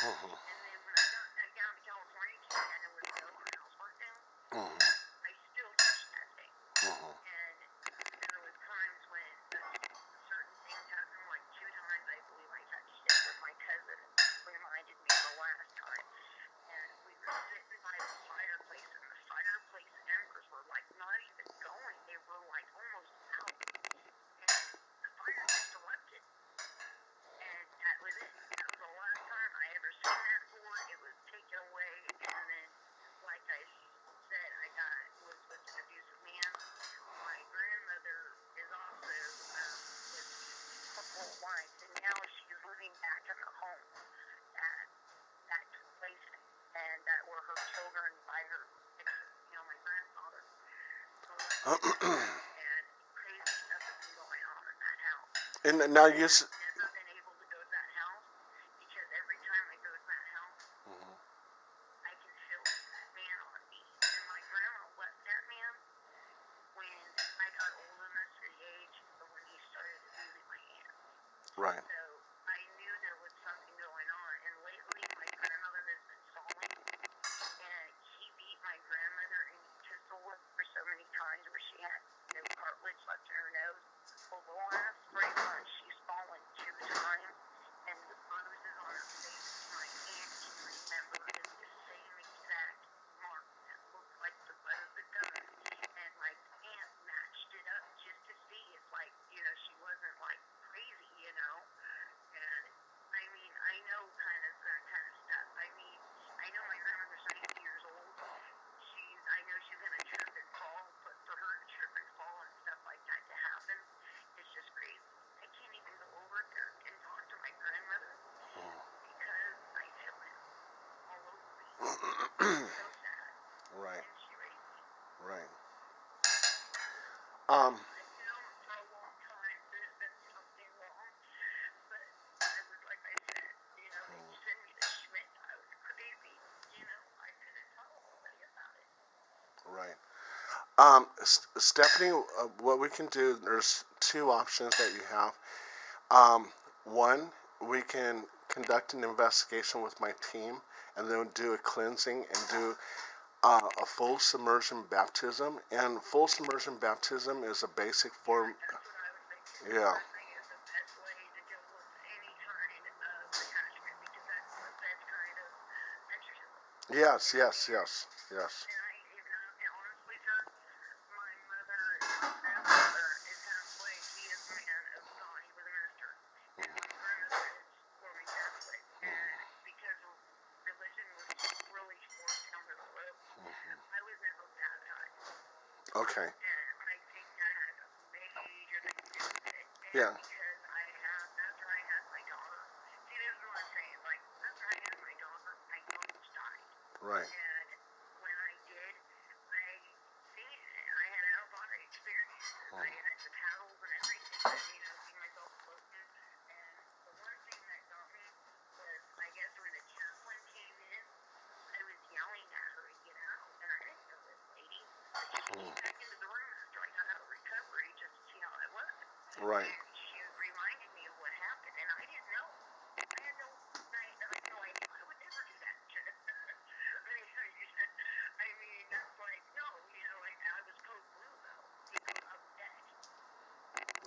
Mm-hmm. And then when I got back down to California, Deanna was still on house burnt down. Mm-hmm. I still touched that thing. Mm-hmm. And there was times when certain things happened, like 2 times I believe I touched it with my cousin. Reminded me of the last time. And we were sitting by the fireplace, and the fireplace embers were like not even going. They were like almost out. And the fire just erupted. And that was it. That was the last time I ever seen that board. It was taken away, and then, like I said, was with an abusive man. My grandmother is also was multiple wives, and now she's living back in the home that took place and that were her children by her, my grandfather. And crazy stuff has been going on in that house. And now you. I've never been able to go to that house because every time I go to that house, Mm-hmm. I can feel that man on me. And my grandma left that man when I got old enough to the age of when he started abusing my aunt. Right. So I knew there was something going on. And lately, my grandmother has been falling, and he beat my grandmother and he pistol whipped her so many times where she had no cartilage left in her nose. Well, the last 3 months, she's fallen 2 times, and the bruises on her face, my aunt can remember, is the same exact mark that looked like the butt of the gun. And my aunt matched it up just to see if, she wasn't, crazy, And, I mean, I know kind of that kind of stuff. I mean, I know my grandmother's 90 years old. I know she's going to trip and fall, but for her to trip and fall and stuff like that to happen, it's just crazy. I can't even go over there and talk to my grandmother because I feel it all over me. It's so sad. Right. And she raised me. Right. I've known for a long time there's been something wrong, but like I said, they sent me to Schmidt. I was crazy. I couldn't tell anybody about it. Right. Stephanie, what we can do, there's 2 options that you have. One, we can conduct an investigation with my team and then do a cleansing and do a full submersion baptism. And full submersion baptism is a basic form. That's what I was thinking. Yeah. I think it's the best way to deal with any kind of attachment because that's the best kind of exorcism. Yes. And honestly, sir, my mother, my grandfather is halfway. He is a man of God. He was a minister. And my grandmother is Roman Catholic. And because religion was really forced down their throat, I was never baptized. Okay. And I think that has a major thing to do with it. And Yeah. because after I had my daughter, see, this is what I'm saying. After I had my daughter, I almost died. Right. And when I did, I had out-of-body experiences. I had the paddles and everything, see myself floating. And the one thing that got me was, I guess, when the chaplain came in, I was yelling at her to get out. And I didn't know this lady. But she came back into the room after I got out of recovery just to see how I was. Right. And she reminded me of what happened, and I didn't know. I had no idea. I would never do that. I mean, that's like, no, I was code blue, though. I was dead.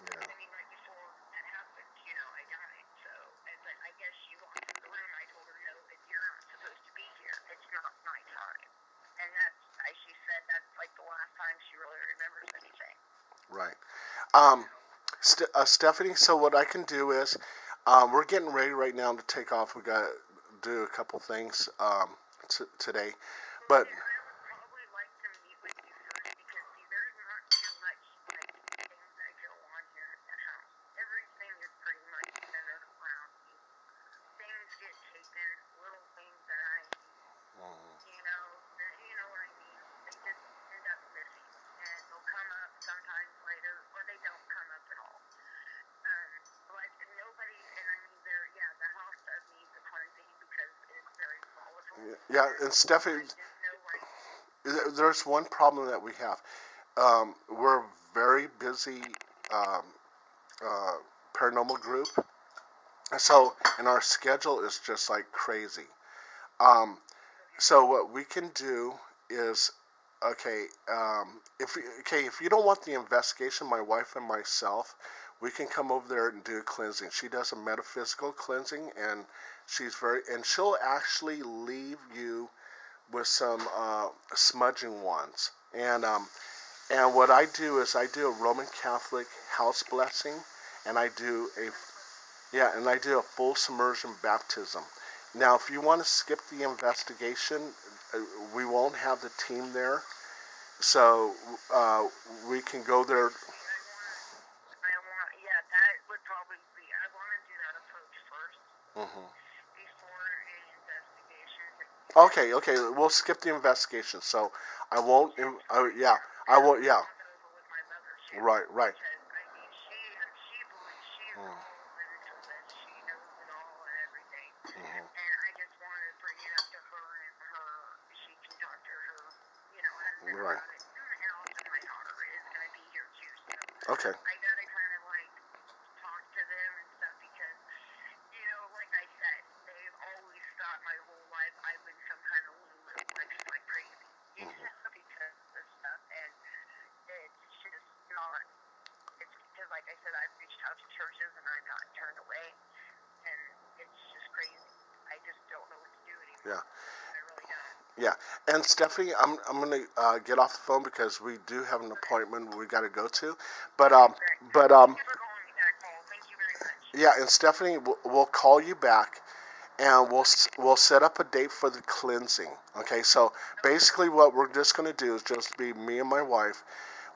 Yeah. I mean, right before that happened, I died. So, but I guess she walked in the room, and I told her, no, you're not supposed to be here. It's not my time. And that's, as she said, that's like the last time she really remembers anything. Right. Stephanie, so what I can do is, we're getting ready right now to take off. We got to do a couple things today, but I would probably like to meet with you first because, see, there's not too much things that go on here at the house. Everything is pretty much centered around me. Things get taken, little things that I need, you know what I mean? They just end up missing, and they'll come up sometimes later, or they don't come up at all. Like nobody, and I mean, the house does need the cleansing because it's very volatile. yeah, and Stephanie, there's one problem that we have. We're a very busy paranormal group, So, and our schedule is just like crazy. Um, so what we can do is, okay, if you don't want the investigation, my wife and myself, we can come over there and do a cleansing. She does a metaphysical cleansing, and she'll actually leave you with some smudging wands. And what I do is I do a Roman Catholic house blessing, and I do a full submersion baptism. Now, if you want to skip the investigation, we won't have the team there, so we can go there. Yeah, that would probably be, I want to do that approach first Hmm. before any investigation. Okay, we'll skip the investigation. So I won't. Yeah, I won't. Yeah, Talk it over with my mother too. right. Because, I mean, she believes she's Mm, all into this. She knows it all and everything. mhm. And I just want to bring it up to her and she can talk to her, husband Right. about it. And also my daughter is going to be here too. So Okay. I got to kind of like talk to them and stuff because, like I said, they've always thought my whole life I've been some kind of lunatic, like crazy, because of this stuff. And it's just not, it's because, like I said, I've reached out to churches and I'm not turned away. And it's just crazy. I just don't know what to do anymore. Yeah. I really don't. Yeah. And Stephanie, I'm gonna get off the phone because we do have an appointment we got to go to. But Thank you for calling me back, Paul. Thank you very much. yeah. And Stephanie, we'll call you back, and we'll set up a date for the cleansing. Okay. So basically, what we're just gonna do is just be me and my wife.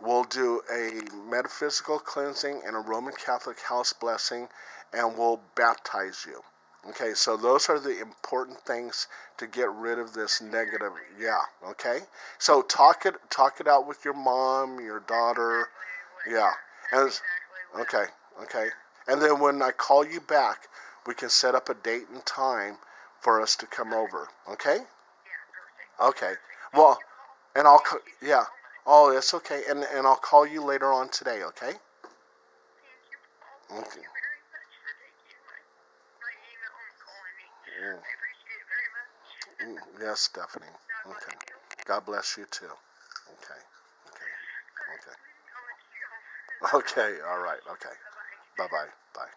We'll do a metaphysical cleansing and a Roman Catholic house blessing, and we'll baptize you. Okay, so those are the important things to get rid of this negative. Yeah. Okay. So talk it out with your mom, your daughter. Yeah. And okay, okay. And then when I call you back, we can set up a date and time for us to come over. Okay. Okay. Well, and yeah. Oh, it's okay. And I'll call you later on today. Okay. Okay. Thank you very much for taking my email and calling me. Mm, I appreciate it very much. yes, Stephanie. God bless Okay. you. God bless you too. Okay. Okay. I'll let you go. Okay. Okay. All right. Okay. Bye-bye. Bye.